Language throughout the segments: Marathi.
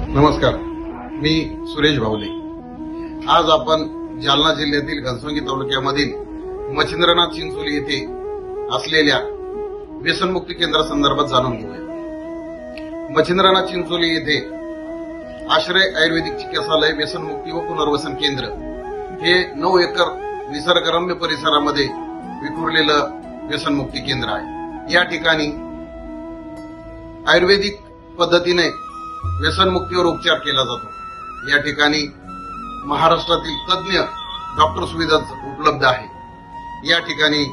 नमस्कार, मी सुरेश भावले। आज आपण जालना जिल्ह्यातील घनसावंगी तालुक्यामधील मच्छिंद्रनाथ चिंचोली येथे असलेल्या व्यसनमुक्ती केंद्रासंदर्भात जाणून घेऊया। मच्छिंद्रनाथ चिंचोली येथे आश्रय आयुर्वेदिक चिकित्सालय व्यसनमुक्ती व पुनर्वसन केंद्र हे 9 एकर निसर्गरम्य परिसरामध्ये विखुरलेलं व्यसनमुक्ती केंद्र आहे। या ठिकाणी आयुर्वेदिक पद्धतीने व्यसनमुक्तीवर उपचार केला जातो। या ठिकाणी महाराष्ट्रातील तज्ञ डॉक्टर सुविधा उपलब्ध आहे। या ठिकाणी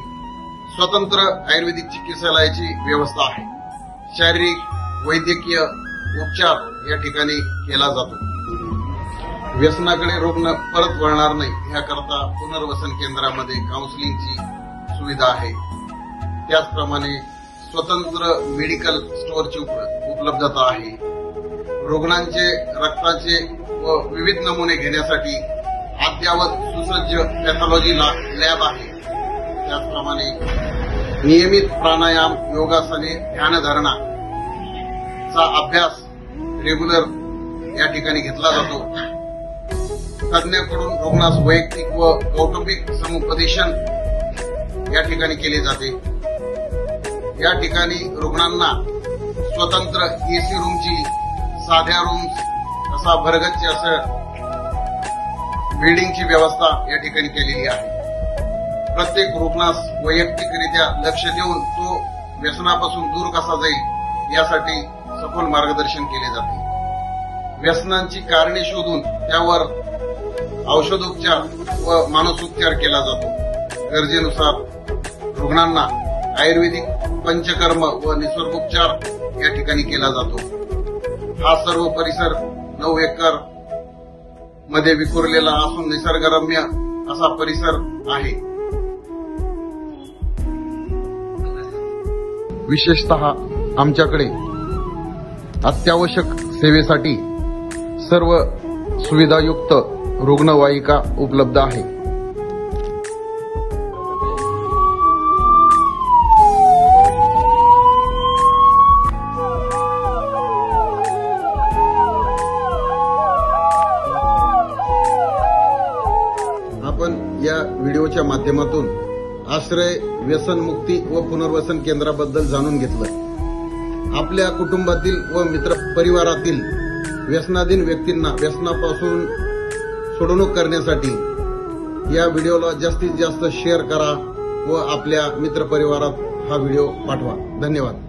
स्वतंत्र आयुर्वेदिक चिकित्सालयाची व्यवस्था आहे। शारीरिक वैद्यकीय उपचार या ठिकाणी केला जातो। व्यसनाकडे रुग्ण परत वळणार नाही याकरता पुनर्वसन केंद्रामध्ये काउन्सिलिंगची सुविधा आहे। त्याचप्रमाणे स्वतंत्र मेडिकल स्टोअरची उपलब्धता आहे। रुग्णांचे रक्ताचे व विविध नमुने घेण्यासाठी अद्ययावत सुसज्ज पॅथॉलॉजी लॅब आहे। त्याचप्रमाणे नियमित प्राणायाम, योगासने, ध्यानधारणा चा अभ्यास रेग्युलर या ठिकाणी घेतला जातो। तज्ञाकडून रुग्णास वैयक्तिक व कौटुंबिक समुपदेशन या ठिकाणी केले जाते। या ठिकाणी रुग्णांना स्वतंत्र एसी रूमची, साध्या रूम्स असा भरगच्च असं बिल्डिंगची व्यवस्था या ठिकाणी केलेली आहे। प्रत्येक रुग्णास वैयक्तिकरित्या लक्ष देऊन तो व्यसनापासून दूर कसा जाईल यासाठी सखोल मार्गदर्शन केले जाते। व्यसनांची कारणे शोधून त्यावर औषधोपचार व मानसोपचार केला जातो। गरजेनुसार रुग्णांना आयुर्वेदिक पंचकर्म व निसर्गोपचार या ठिकाणी केला जातो। हा सर्व परिसर 9 एकर मध्ये विखुरलेला असून निसर्गरम्य असा परिसर आहे। विशेषतः आमच्याकडे अत्यावश्यक सेवेसाठी सर्व सुविधायुक्त रुग्णवाहिका उपलब्ध आहे। आपण या व्हिडिओच्या माध्यमातून आश्रय व्यसनमुक्ती व पुनर्वसन केंद्राबद्दल जाणून घेतलं। आपल्या कुटुंबातील व मित्र परिवारातील व्यसनाधीन व्यक्तींना व्यसनापासून सोडवणूक करण्यासाठी या व्हिडिओला जास्तीत जास्त शेअर करा व आपल्या मित्रपरिवारात हा व्हिडिओ पाठवा। धन्यवाद।